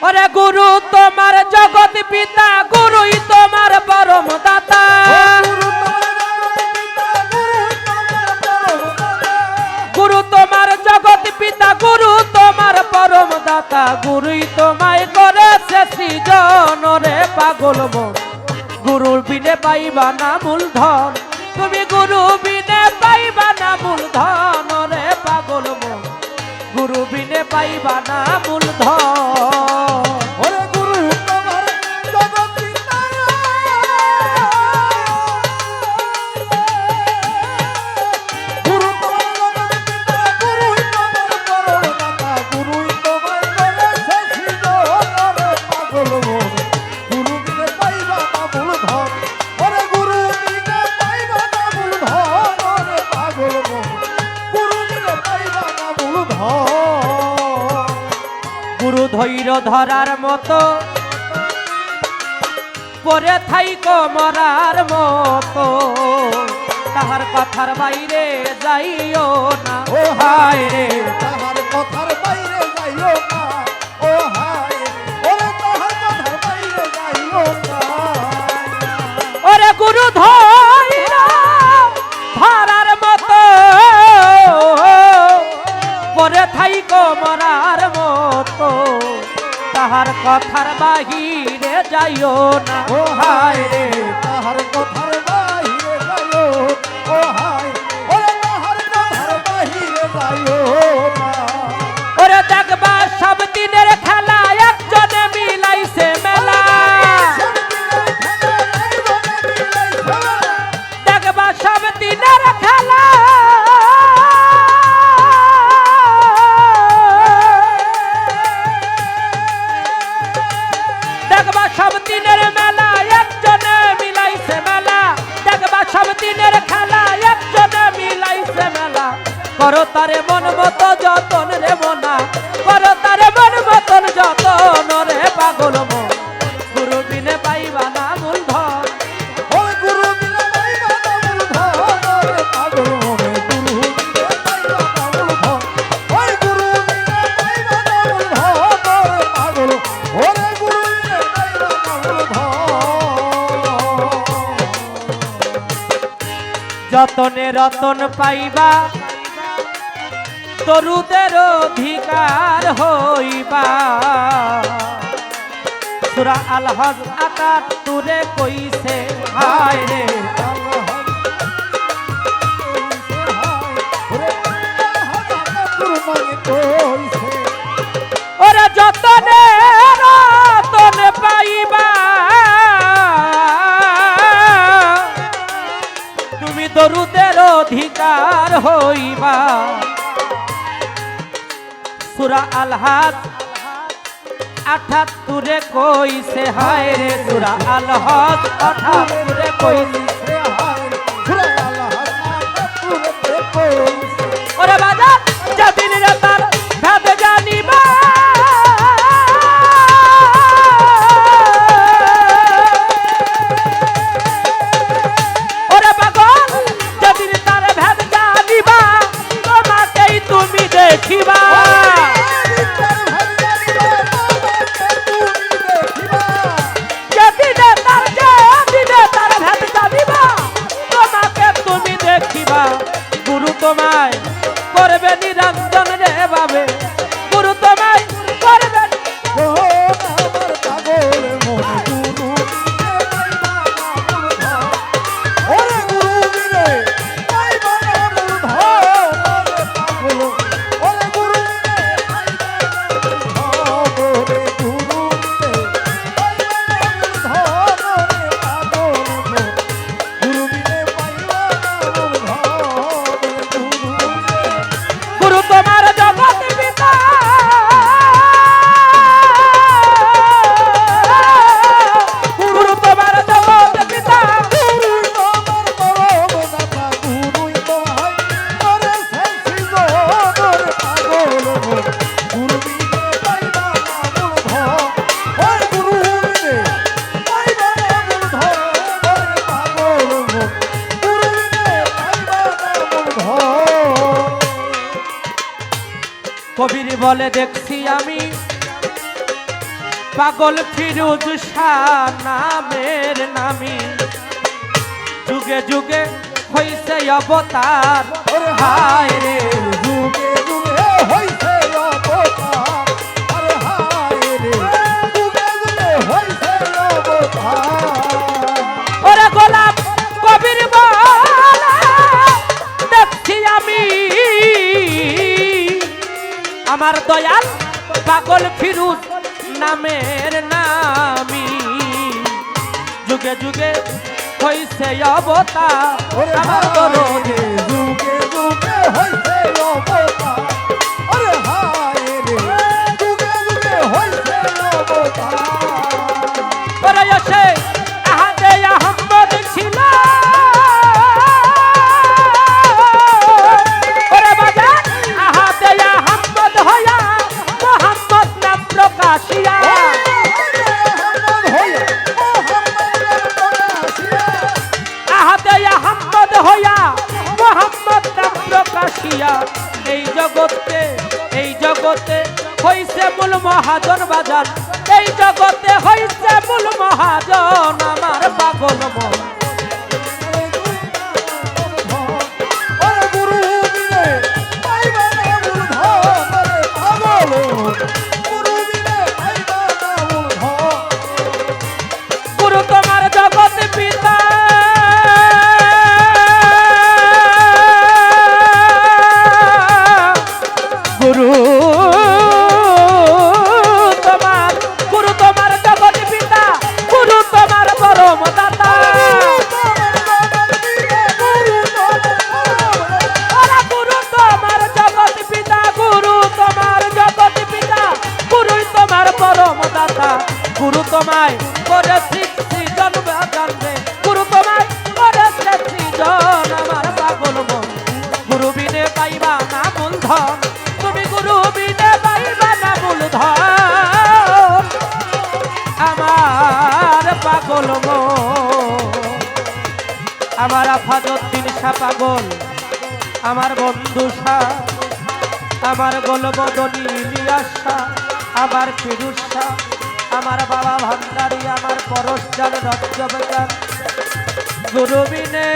ওরে গুরু তোমার জগৎ পিতা, গুরুই তোমার পরম দাতা। গুরু তোমার জগৎ পিতা, গুরু তোমার পরম দাতা। গুরুই তোমায় করেছে সৃজন রে পাগল মন, গুরুর বিনে পাইবা না মূলধন। তুমি গুরু বিনে পাইবা না মূলধন রে পাগল মন, গুরু বিনে পাইবা না মূলধন। ওরে গুরু তোমার জগৎ পিতা, গুরু তোমার জগৎ পিতা, গুরুই তোমার পরম দাতা। গুরুই তোমায় করেছে সৃজন রে পাগল মন, গুরু বিনে পাইবা না মূলধন। ওরে গুরু বিনে পাইবা না মূলধন রে পাগল মন, গুরু বিনে পাইবা না মূলধন। গুরু ধৈর্য ধরার মতো, পরে থাইকো মরার মতো। তাহার কথার বাইরে যাইও না ও হায় রে। তাহার কথার বাইরে যাইও না, ও হায় ওরে তাহার কথার বাইরে যাইও না। ওরে গুরু ধৈর্য ধরার মতো, পরে থাইকো মরার মতো। তাহার কথার বাহিরে যাইও না ও হায় রে তাহার কথার বাইরে যাইও, ও হায় ওরে তাহার কথার বাইরে যাইও না। ওরে দেখবা সব দিনের খেলা, একজনে মিলাইছে মেলা। দেখবা সব দিনের খেলা, দেখবা সব দিনের মেলা, একজনে মিলাইছে মেলা। দেখবা সব দিনের খেলা, একজনে মিলাইছে মেলা। করো তারে মন মতো যতন রে মনা, করো তারে মন মতন যতন রে পাগল মন, গুরু বিনে পাইবা না মূলধন। ওই গুরু বিনে পাইবা না মূলধন রে পাগল মনে, গুরু বিনে পাইবা না মূলধন। ওই গুরু বিনে পাইবা না মূলধন রে পাগল, ওরে গুরু বিনে পাইবা না মূলধন। যতনে রতন পাইবা, দরুদের অধিকার হইবা। সূরা আল হজ ৭৮ কইছে হায় রে। ওরে যতনে রতন পাইবা, তুমি দরুদের অধিকার হইবা। সূরা আল হজ ৭৮ কইছে হায় রে। সূরা আল হজ ৭৮ কইছে। ওরে বাজার যেদিন রে তার ভেদ জানিবা, ওরে পাগল যেদিন তার ভেদ জানিবা, তোমাকেই তুমি দেখিবা। যেদিনে তার ভেদ জানিবা, তোমাকে তুমি দেখিবা। গুরু তোমায় করবে নিরঞ্জন রে বাবে, গুরু তোমায় করবে। গুরু তোমার জগৎ পিতা, গুরু তোমার জগৎ পিতা। কবির বলে দেখছি আমি পাগল ফিরুজ শাহ নামের নামি যুগে যুগে হইছে অবতার হায় রে যুগে যুগে হইছে অবতার আরে হায় রে যুগে যুগে হইছে অবতার ওরে গোলাপ কবির বলা দেখছি আমি আমার দয়াল পাগল ফিরুজ নামের নামি যুগে যুগে হইছে অবতার ওরে আমার হায় দরদে রে যুগে যুগে হইছে অবতার আরে হায় রে যুগে যুগে হইছে অবতার ওরে এসে আহাদে আহমদ ছিল ওরে বাজার আহাদে আহমদ হইয়া মোহাম্মদ নাম প্রকাশিয়া আহাদে আহমদ হইয়া মোহাম্মদ নাম প্রকাশিয়া এই জগতে হইছে মূল মহাজন বাজার এই জগতে হইছে মূল মহাজন আমার পাগল মন গুরু তোমার জগৎ পিতা গুরু তোমার জগৎ পিতা গুরু তোমার পরম দাতা ওরা গুরু তোমার জগৎ পিতা গুরু তোমার জগৎ পিতা গুরুই তোমার পরম দাতা গুরু তোমায় করেছি সৃজন জানবে গুরু তোমায় করেছে সৃজন আমার পাগল মন গুরু বিনে পাইবা না মূলধন তুমি গুরু বিনে পাইবা না মূলধন আমার পাগল মন আমার আফাজউদ্দিন শাহ পাগল আমার বন্ধু শাহ আমার গোলবদনী ইলিয়াস শাহ আমার ফিরুজ শাহ আমার বাবা ভান্ডারী আমার পরশজান রজ্জবজান গুরু বিনে